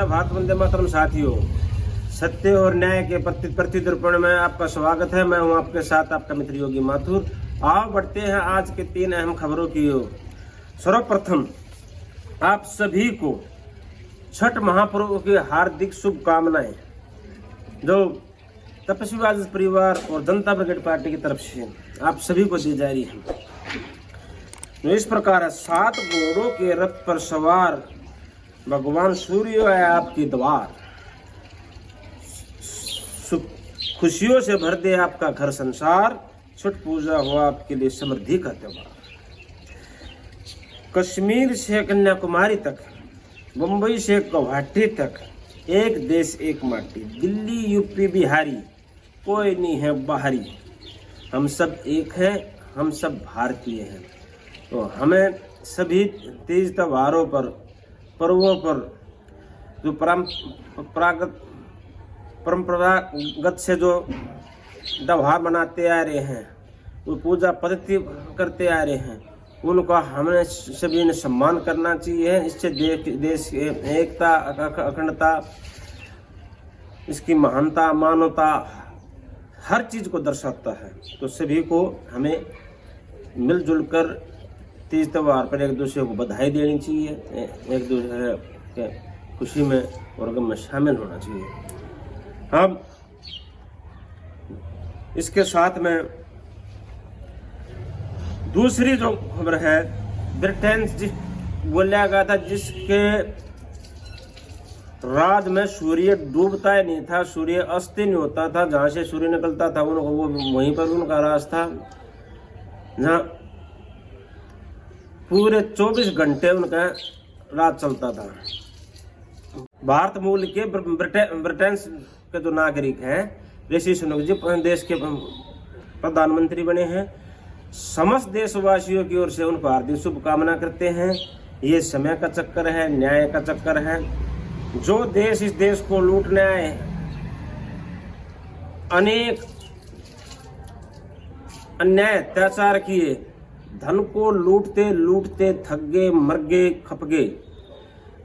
जय भारत वंदे मातरम। साथियों, सत्य और न्याय के प्रतिद्रुपण में आपका स्वागत है। मैं हूं आपके साथ आपका मित्र योगी माथुर। आओ बढ़ते हैं आज के 3 अहम खबरों की ओर। सर्वप्रथम आप सभी को छठ महापर्व की हार्दिक शुभकामनाएं, जो तपस्वी आजाद परिवार और जनता ब्रिगेड पार्टी की तरफ से आप सभी को दी जा रही है। इस प्रकार है, 7 घोड़ों के रथ पर सवार भगवान सूर्य है आपकी द्वार, खुशियों से भर दे आपका घर संसार, छठ पूजा हो आपके लिए समृद्धि का त्योहार। कश्मीर से कन्याकुमारी तक, मुंबई से गुवाहाटी तक, एक देश एक माटी, दिल्ली यूपी बिहारी, कोई नहीं है बाहरी। हम सब एक हैं, हम सब भारतीय हैं। तो हमें सभी तीज त्योहारों पर, पर्वों पर, जो परंपरागत से जो त्योहार मनाते आ रहे हैं, वो पूजा पद्धति करते आ रहे हैं, उनका हमें सभी ने सम्मान करना चाहिए। इससे देश की एकता, अखंडता, इसकी महानता, मानवता, हर चीज़ को दर्शाता है। तो सभी को हमें मिलजुल कर तीज त्योहार पर एक दूसरे को बधाई देनी चाहिए, एक दूसरे के खुशी में और गम में शामिल होना चाहिए। अब इसके साथ में दूसरी जो खबर है, ब्रिटेन बोला गया था जिसके राज में सूर्य डूबता ही नहीं था, सूर्य अस्त ही नहीं होता था, जहाँ से सूर्य निकलता था उनको वो वहीं पर उनका राज था, जहाँ पूरे 24 घंटे उनका राज चलता था। भारत मूल के ब्रिटेन के जो नागरिक हैं, ऋषि सुनक जी देश के प्रधानमंत्री बने हैं। समस्त देशवासियों की ओर से उनको हार्दिक शुभकामना करते हैं। ये समय का चक्कर है, न्याय का चक्कर है। जो देश इस देश को लूटने आए, अनेक अन्याय अत्याचार किए, धन को लूटते लूटते थक गए, मर गए, खप गए,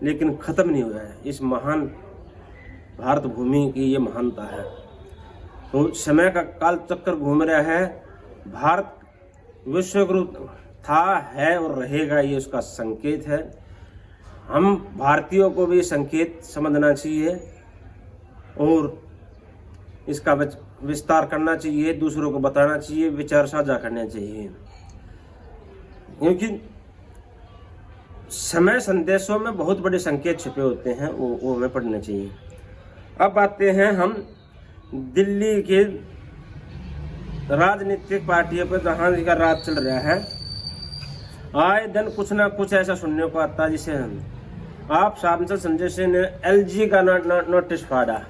लेकिन खत्म नहीं हुआ है। इस महान भारत भूमि की ये महानता है। तो समय का काल चक्कर घूम रहा है। भारत विश्व गुरु था, है और रहेगा, ये उसका संकेत है। हम भारतीयों को भी संकेत समझना चाहिए और इसका विस्तार करना चाहिए, दूसरों को बताना चाहिए, विचार साझा करने चाहिए, क्योंकि समय संदेशों में बहुत बड़े संकेत छिपे होते हैं, वो हमें पढ़ने चाहिए। अब आते हैं हम दिल्ली के राजनीतिक पार्टियों पर, जहाँ का राज चल रहा है। आए दिन कुछ ना कुछ ऐसा सुनने को आता है जिसे हम आप सांसद संजय सिंह ने LG का नोटिस फाड़ा,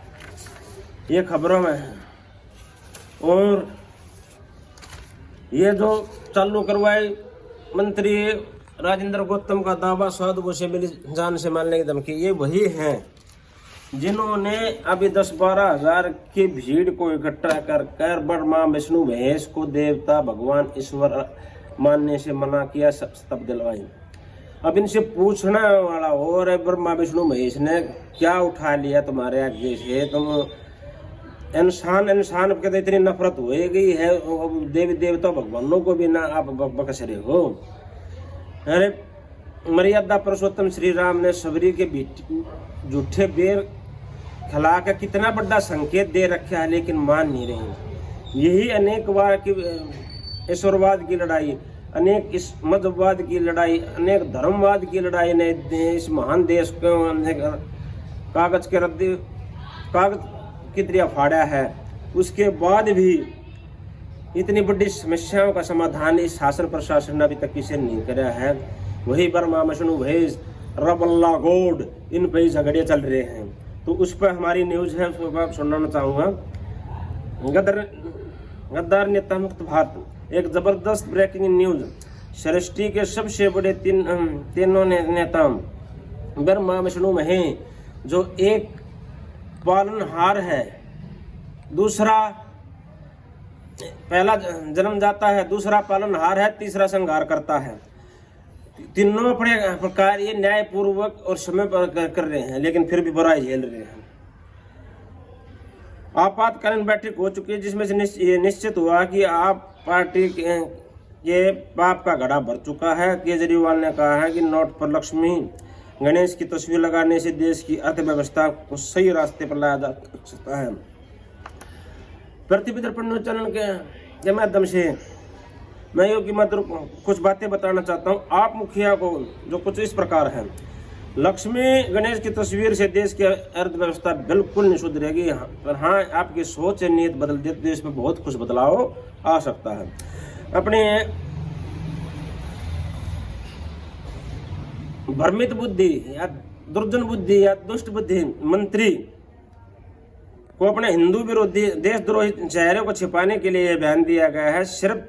ये खबरों में है। और ये जो चालू करवाई मंत्री राजेंद्र गौतम का दावा, साधुओं से मिली जान से मारने की धमकी, ये वही हैं जिन्होंने अभी 10-12 हज़ार की भीड़ को इकट्ठा कर ब्रह्मा विष्णु महेश को देवता भगवान ईश्वर मानने से मना किया, शपथ दिलवाई। अब इनसे पूछना वाला और है, ब्रह्मा विष्णु महेश ने क्या उठा लिया तुम्हारे आगे से? तुम इंसान के इतनी नफरत हो गई है, देवी देवता भगवानों को भी ना आप बकस रहे हो। अरे मर्यादा पुरुषोत्तम श्री राम ने सबरी के झूठे बेर खिला कर कितना बड़ा संकेत दे रखा है, लेकिन मान नहीं रहे। यही अनेक बार की ईश्वरवाद की लड़ाई, अनेक इस मतवाद की लड़ाई, अनेक धर्मवाद की लड़ाई ने इस महान देश को कागज की तरह फाड़ा है। उसके बाद भी इतनी बड़ी समस्याओं का समाधान इस शासन प्रशासन ने अभी तक किसी नहीं कराया है। वही ब्रह्मा विष्णु महेश, रब अल्लाह गॉड, इन पे झगड़े चल रहे हैं। तो उस पर हमारी न्यूज़ है, उसको मैं सुनाना चाहूँगा। गद्दार नेता मुक्त भारत, एक जबरदस्त ब्रेकिंग न्यूज। सृष्टि के सबसे बड़े तीनों नेता ब्रह्मा विष्णु महेश, जो एक पालनहार है, दूसरा पहला जन्म जाता है, दूसरा पालनहार है, तीसरा संहार करता है। तीनों अपने प्रकार ये न्यायपूर्वक और समय पर कर रहे हैं, लेकिन फिर भी बुराई झेल रहे हैं। आपातकालीन बैठक हो चुकी है, जिसमें से ये निश्चित हुआ कि आप पार्टी के पाप का घड़ा भर चुका है। केजरीवाल ने कहा है कि नोट पर लक्ष्मी गणेश की तस्वीर लगाने से देश की अर्थव्यवस्था को सही रास्ते पर लाया जा सकता है। पृथ्वी दर्पण न्यूज चैनल के माध्यम से मैं योगी मात्र कुछ बातें बताना चाहता हूँ आप मुखिया को, जो कुछ इस प्रकार है। लक्ष्मी गणेश की तस्वीर से देश की अर्थव्यवस्था बिल्कुल नहीं सुधरेगी, पर हाँ आपकी सोच और नीयत बदल दे तो देश में बहुत कुछ बदलाव आ सकता है। अपने भ्रमित बुद्धि या दुर्जन बुद्धि या दुष्ट बुद्धि मंत्री को अपने हिंदू विरोधी देशद्रोही चेहरे को छिपाने के लिए बयान दिया गया है। सिर्फ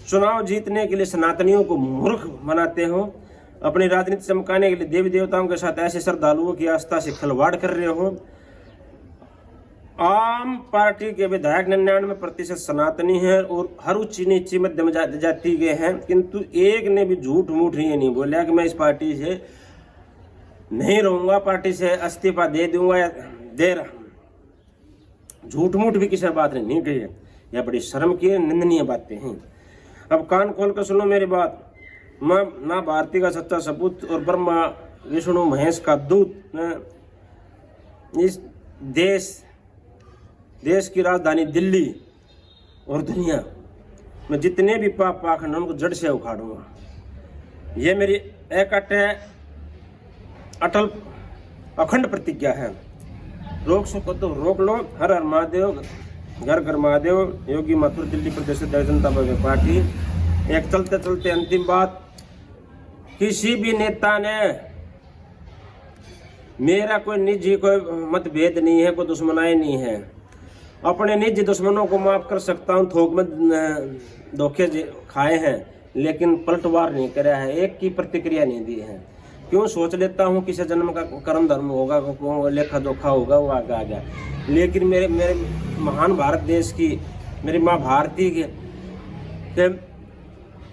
चुनाव जीतने के लिए सनातनियों को मूर्ख बनाते हो, अपनी राजनीति चमकाने के लिए देवी देवताओं के साथ ऐसे श्रद्धालुओं की आस्था से खिलवाड़ कर रहे हो। आम पार्टी के विधायक 99% सनातनी हैं और हर उच्च नीची मध्यम जाति के हैं, किंतु एक ने भी झूठ मूठ ये नहीं बोला कि मैं इस पार्टी से नहीं रहूंगा, पार्टी से इस्तीफा दे दूंगा या दे रहा। झूठ मूठ भी किसी बात ने नहीं कही है। यह बड़ी शर्म की निंदनीय बातें हैं। अब कान खोल कर सुनो मेरी बात। माँ भारती का सच्चा सपूत और ब्रह्मा विष्णु महेश का दूत इस देश की राजधानी दिल्ली और दुनिया में जितने भी पाप पाखंड उनको जड़ से उखाड़ूंगा। ये मेरी अटल अखंड प्रतिज्ञा है। रोक सको तो रोक लो। हर हर महादेव, घर घर महादेव। योगी माथुर, दिल्ली प्रदेश जनता पार्टी। एक चलते चलते अंतिम बात, किसी भी नेता ने, मेरा कोई निजी कोई मतभेद नहीं है, कोई दुश्मनाई नहीं है, अपने निजी दुश्मनों को माफ कर सकता हूँ। थोक में धोखे खाए हैं लेकिन पलटवार नहीं कराया है, एक की प्रतिक्रिया नहीं दी है। क्यों सोच लेता हूँ किसी जन्म का कर्म धर्म होगा, लेखा जोखा होगा, वो आगे आ गया। लेकिन मेरे महान भारत देश की, मेरी माँ भारती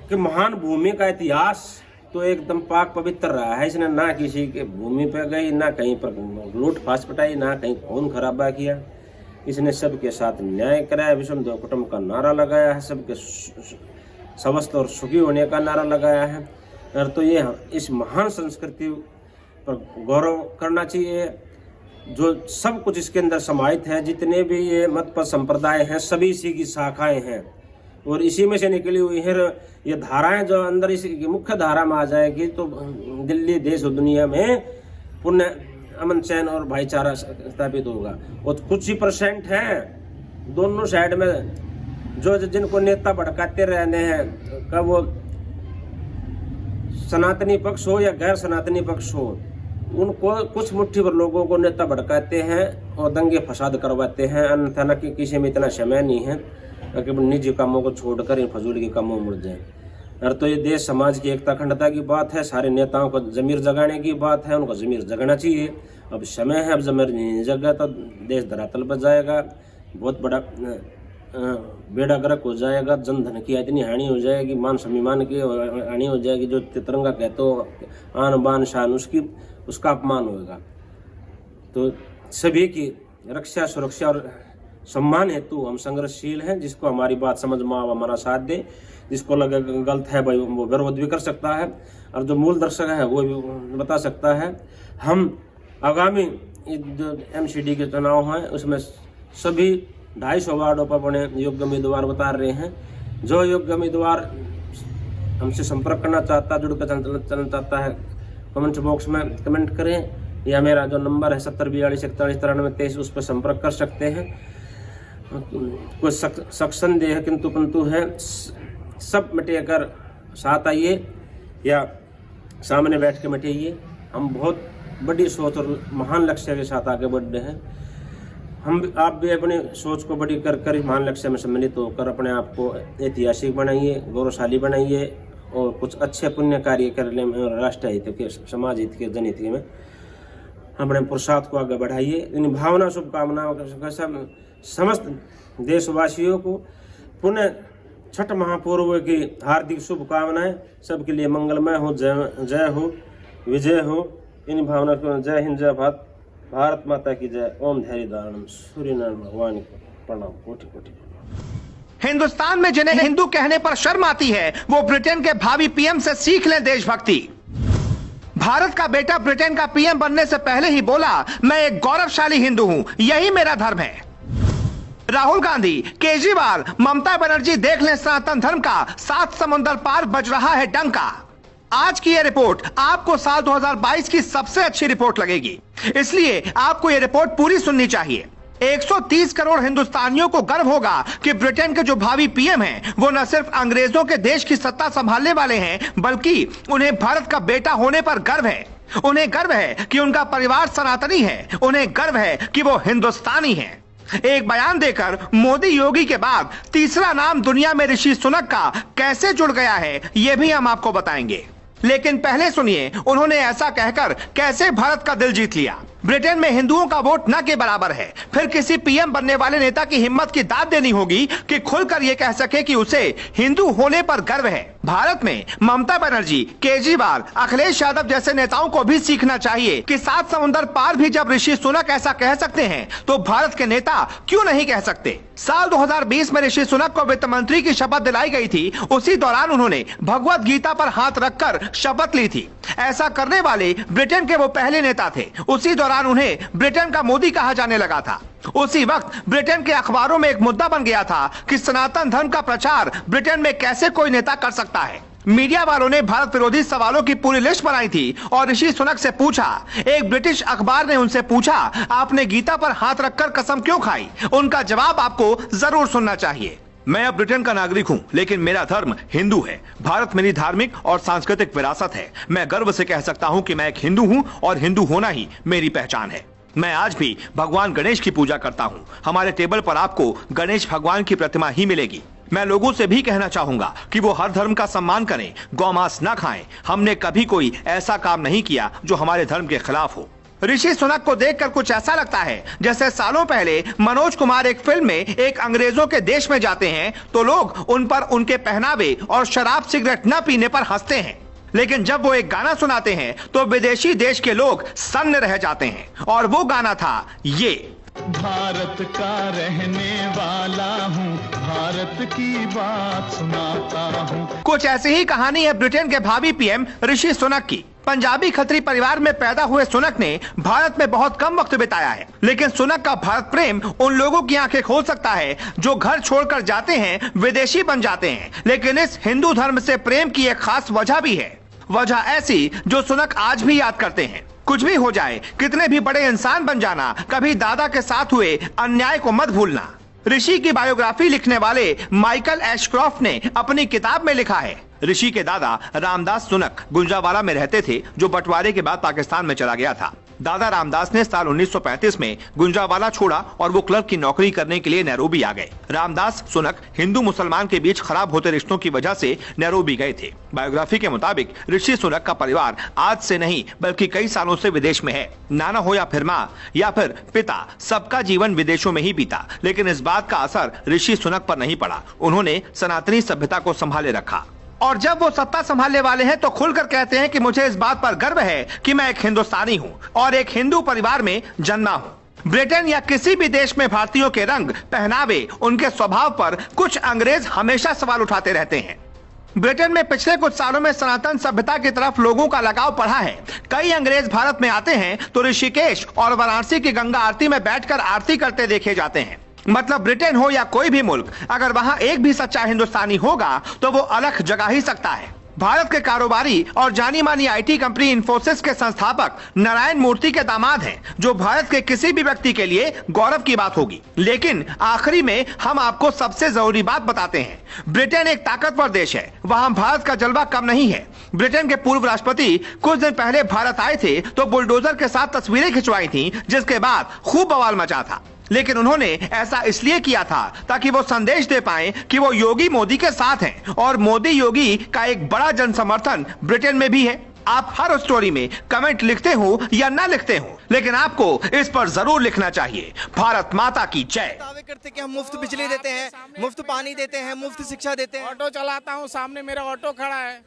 के महान भूमि का इतिहास तो एकदम पाक पवित्र रहा है। इसने ना किसी के भूमि पर गई, ना कहीं पर लूट फास पटाई, ना कहीं खून खराबा किया। इसने सबके साथ न्याय कराया, विषम देव कुटुंब का नारा लगाया है, सबके स्वस्थ और सुखी होने का नारा लगाया है। और तो ये इस महान संस्कृति पर गौरव करना चाहिए, जो सब कुछ इसके अंदर समाहित है। जितने भी ये मत पर संप्रदाय हैं, सभी इसी की शाखाएं हैं और इसी में से निकली हुई है ये धाराएं। जो अंदर इसी मुख्य धारा में आ जाएगी तो दिल्ली देश और दुनिया में पुण्य, अमन, चैन और भाईचारा स्थापित होगा। और कुछ ही % हैं दोनों साइड में जो जिनको नेता भड़काते रहने हैं, कब वो सनातनी पक्ष हो या गैर सनातनी पक्ष हो, उनको कुछ मुट्ठी भर लोगों को नेता भड़काते हैं और दंगे फसाद करवाते हैं। अन्यथा न कि किसी में इतना समय नहीं है कि निजी कामों को छोड़कर इन फजूल के कामों में मुड़ जाए। और तो ये देश समाज की एकता अखंडता की बात है, सारे नेताओं को जमीर जगाने की बात है, उनको जमीर जगाना चाहिए। अब समय है, अब जमीर नहीं जगा तो देश धरातल पर जाएगा, बहुत बड़ा बेड़ा गर्क हो जाएगा, जन धन की इतनी हानि हो जाएगी, मान सम्मान की हानि हो जाएगी। जो तिरंगा कहते हो आन बान शान, उसका अपमान होगा। तो सभी की रक्षा, सुरक्षा और सम्मान हेतु हम संघर्षशील हैं। जिसको हमारी बात समझ में आवा हमारा साथ दे, जिसको लगे गलत है भाई वो विरोध भी कर सकता है, और जो मूल दर्शक है वो भी बता सकता है। हम आगामी जो MCD के चुनाव हैं उसमें सभी 250 वार्डों पर बने योग्य उम्मीदवार बता रहे हैं। जो योग्य उम्मीदवार हमसे संपर्क करना चाहता, जुड़कर चलना चाहता है, कमेंट बॉक्स में कमेंट करें, या मेरा जो नंबर है 7042419323 उस पर संपर्क कर सकते हैं। कोई सक्शन देह किंतु पंतु है, सब मिटेकर साथ आइए या सामने बैठ के मिटाइए। हम बहुत बड़ी सोच और महान लक्ष्य के साथ आगे बढ़ रहे हैं। आप भी अपनी सोच को बड़ी कर महान लक्ष्य में सम्मिलित होकर अपने आप को ऐतिहासिक बनाइए, गौरवशाली बनाइए और कुछ अच्छे पुण्य कार्य करने में, राष्ट्र हित के, समाज हित के, जनहित में अपने पुरुषार्थ को आगे बढ़ाइए। इन भावना शुभकामनाओं के सब समस्त देशवासियों को पुनः छठ महापर्व की हार्दिक शुभकामनाएं। सबके लिए मंगलमय हो, जय हो, विजय हो। इन भावना को जय हिंद, जय भारत, भारत माता की जय। ओम धैर्य धारणम, सूर्यनारायण भगवान को प्रणाम, कोटि कोटि। हिंदुस्तान में जिन्हें हिंदू कहने पर शर्म आती है, वो ब्रिटेन के भावी पीएम से सीख लें देशभक्ति। भारत का बेटा ब्रिटेन का पीएम बनने से पहले ही बोला, मैं एक गौरवशाली हिंदू हूं, यही मेरा धर्म है। राहुल गांधी, केजरीवाल, ममता बनर्जी, देख लें सनातन धर्म का 7 समुंदर पार बज रहा है डंका। आज की यह रिपोर्ट आपको साल 2022 की सबसे अच्छी रिपोर्ट लगेगी, इसलिए आपको यह रिपोर्ट पूरी सुननी चाहिए। 130 करोड़ हिंदुस्तानियों को गर्व होगा कि ब्रिटेन के जो भावी पीएम हैं, वो न सिर्फ अंग्रेजों के देश की सत्ता संभालने वाले हैं, बल्कि उन्हें भारत का बेटा होने पर गर्व है। उन्हें गर्व है कि उनका परिवार सनातनी है, उन्हें गर्व है कि वो हिंदुस्तानी है। एक बयान देकर मोदी योगी के बाद तीसरा नाम दुनिया में ऋषि सुनक का कैसे जुड़ गया है, यह भी हम आपको बताएंगे। लेकिन पहले सुनिए उन्होंने ऐसा कहकर कैसे भारत का दिल जीत लिया। ब्रिटेन में हिंदुओं का वोट न के बराबर है, फिर किसी पीएम बनने वाले नेता की हिम्मत की दाद देनी होगी कि खुलकर यह कह सके कि उसे हिंदू होने पर गर्व है। भारत में ममता बनर्जी, केजरीवाल, अखिलेश यादव जैसे नेताओं को भी सीखना चाहिए कि 7 समुंदर पार भी जब ऋषि सुनक ऐसा कह सकते हैं, तो भारत के नेता क्यों नहीं कह सकते। साल 2020 में ऋषि सुनक को वित्त मंत्री की शपथ दिलाई गई थी। उसी दौरान उन्होंने भगवत गीता पर हाथ रखकर शपथ ली थी। ऐसा करने वाले ब्रिटेन के वो पहले नेता थे। उसी दौरान उन्हें ब्रिटेन का मोदी कहा जाने लगा था। उसी वक्त ब्रिटेन के अखबारों में एक मुद्दा बन गया था कि सनातन धर्म का प्रचार ब्रिटेन में कैसे कोई नेता कर सकता है। मीडिया वालों ने भारत विरोधी सवालों की पूरी लिस्ट बनाई थी और ऋषि सुनक से पूछा। एक ब्रिटिश अखबार ने उनसे पूछा, आपने गीता पर हाथ रखकर कसम क्यों खाई? उनका जवाब आपको जरूर सुनना चाहिए। मैं अब ब्रिटेन का नागरिक हूं, लेकिन मेरा धर्म हिंदू है। भारत मेरी धार्मिक और सांस्कृतिक विरासत है। मैं गर्व से कह सकता हूं कि मैं एक हिंदू हूं और हिंदू होना ही मेरी पहचान है। मैं आज भी भगवान गणेश की पूजा करता हूं। हमारे टेबल पर आपको गणेश भगवान की प्रतिमा ही मिलेगी। मैं लोगों से भी कहना चाहूंगा कि वो हर धर्म का सम्मान करें, गौमांस न खाएं। हमने कभी कोई ऐसा काम नहीं किया जो हमारे धर्म के खिलाफ हो। ऋषि सुनक को देखकर कुछ ऐसा लगता है जैसे सालों पहले मनोज कुमार एक फिल्म में एक अंग्रेजों के देश में जाते हैं तो लोग उन पर उनके पहनावे और शराब सिगरेट न पीने पर हंसते हैं, लेकिन जब वो एक गाना सुनाते हैं तो विदेशी देश के लोग सन्न रह जाते हैं। और वो गाना था ये, भारत का रहने वाला हूँ, भारत की बात सुनाता हूँ। कुछ ऐसी ही कहानी है ब्रिटेन के भावी पीएम ऋषि सुनक की। पंजाबी खत्री परिवार में पैदा हुए सुनक ने भारत में बहुत कम वक्त बिताया है, लेकिन सुनक का भारत प्रेम उन लोगों की आंखें खोल सकता है जो घर छोड़कर जाते हैं, विदेशी बन जाते हैं। लेकिन इस हिंदू धर्म से प्रेम की एक खास वजह भी है, वजह ऐसी जो सुनक आज भी याद करते हैं। कुछ भी हो जाए, कितने भी बड़े इंसान बन जाना, कभी दादा के साथ हुए अन्याय को मत भूलना। ऋषि की बायोग्राफी लिखने वाले माइकल एशक्रॉफ्ट ने अपनी किताब में लिखा है, ऋषि के दादा रामदास सुनक गुंजावाला में रहते थे, जो बंटवारे के बाद पाकिस्तान में चला गया था। दादा रामदास ने साल 1935 में गुंजावाला छोड़ा और वो क्लर्क की नौकरी करने के लिए नैरोबी आ गए। रामदास सुनक हिंदू मुसलमान के बीच खराब होते रिश्तों की वजह से नैरोबी गए थे। बायोग्राफी के मुताबिक ऋषि सुनक का परिवार आज से नहीं बल्कि कई सालों से विदेश में है। नाना हो या फिर माँ या फिर पिता, सबका जीवन विदेशों में ही बीता, लेकिन इस बात का असर ऋषि सुनक पर नहीं पड़ा। उन्होंने सनातनी सभ्यता को संभाले रखा और जब वो सत्ता संभालने वाले हैं तो खुलकर कहते हैं कि मुझे इस बात पर गर्व है कि मैं एक हिंदुस्तानी हूं और एक हिंदू परिवार में जन्मा हूं। ब्रिटेन या किसी भी देश में भारतीयों के रंग, पहनावे, उनके स्वभाव पर कुछ अंग्रेज हमेशा सवाल उठाते रहते हैं। ब्रिटेन में पिछले कुछ सालों में सनातन सभ्यता की तरफ लोगों का लगाव बढ़ा है। कई अंग्रेज भारत में आते हैं तो ऋषिकेश और वाराणसी की गंगा आरती में बैठकर आरती करते देखे जाते हैं। मतलब ब्रिटेन हो या कोई भी मुल्क, अगर वहां एक भी सच्चा हिंदुस्तानी होगा तो वो अलग जगा ही सकता है। भारत के कारोबारी और जानी मानी आईटी कंपनी इन्फोसिस के संस्थापक नारायण मूर्ति के दामाद हैं, जो भारत के किसी भी व्यक्ति के लिए गौरव की बात होगी। लेकिन आखिरी में हम आपको सबसे जरूरी बात बताते हैं। ब्रिटेन एक ताकतवर देश है, वहां भारत का जलवा कम नहीं है। ब्रिटेन के पूर्व राष्ट्रपति कुछ दिन पहले भारत आए थे तो बुलडोजर के साथ तस्वीरें खिंचवाई थी, जिसके बाद खूब बवाल मचा था। लेकिन उन्होंने ऐसा इसलिए किया था ताकि वो संदेश दे पाएं कि वो योगी मोदी के साथ हैं और मोदी योगी का एक बड़ा जन समर्थन ब्रिटेन में भी है। आप हर स्टोरी में कमेंट लिखते हो या ना लिखते हो, लेकिन आपको इस पर जरूर लिखना चाहिए, भारत माता की जय। दावे करते कि हम मुफ्त बिजली देते हैं, मुफ्त पानी देते हैं, मुफ्त शिक्षा देते हैं। ऑटो चलाता हूँ, सामने मेरा ऑटो खड़ा है,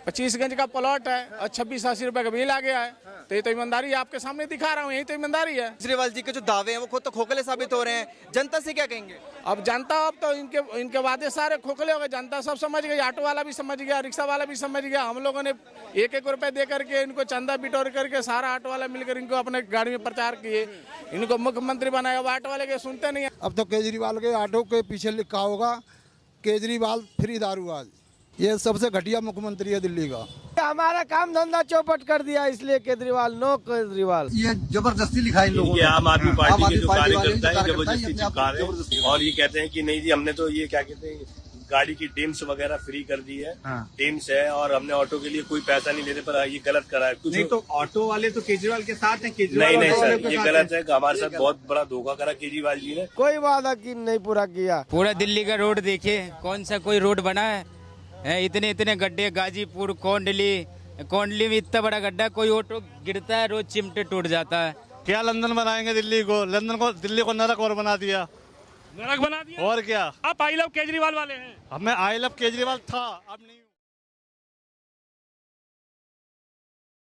25गंज का प्लॉट है और 26-80 रुपए का बिल आ गया है। तो ये तो ईमानदारी है, आपके सामने दिखा रहा हूँ, यही तो ईमानदारी है। केजरीवाल जी के जो दावे हैं वो खुद तो खोखले साबित हो रहे हैं, जनता से क्या कहेंगे? अब जनता, अब तो इनके वादे सारे खोखले हो गए, जनता सब समझ गई, ऑटो वाला भी समझ गया, रिक्शा वाला भी समझ गया। हम लोगों ने 1-1 रुपए दे करके इनको चंदा बिटोर करके सारा ऑटो वाला मिलकर इनको अपने गाड़ी में प्रचार किए, इनको मुख्यमंत्री बनाया। अब ऑटो वाले के सुनते नहीं है। अब तो केजरीवाल के ऑटो के पीछे लिखा होगा केजरीवाल फ्री दारूबाज। ये सबसे घटिया मुख्यमंत्री है दिल्ली का। हमारा काम धंधा चौपट कर दिया, इसलिए केजरीवाल, नो केजरीवाल। ये जबरदस्ती लिखा है इन लोगों ने। ये आम आदमी पार्टी के जो कार्यकर्ता है जबरदस्ती चिपका रहे हैं और ये कहते हैं कि नहीं जी हमने तो ये क्या कहते हैं गाड़ी की डिम्स वगैरह फ्री कर दी है। डिम्स है और हमने ऑटो के लिए कोई पैसा नहीं देते, पर ये गलत करा है कुछ। नहीं तो ऑटो वाले तो केजरीवाल के साथ हैं, केजरीवाल नहीं सर, ये गलत है। हमारे साथ बहुत बड़ा धोखा करा केजरीवाल जी ने। कोई वादा की नहीं पूरा किया। पूरा दिल्ली का रोड देखिए, कौन सा कोई रोड बना है? इतने गड्ढे, गाजीपुर, कोंडली में इतना बड़ा गड्ढा, कोई ऑटो गिरता है रोज चिमटे टूट जाता है। क्या लंदन बनाएंगे दिल्ली को? दिल्ली को नरक और बना दिया, नरक बना दिया। और क्या? आप आई लव केजरीवाल वाले हैं? हमें आई लव केजरीवाल था, अब नहीं।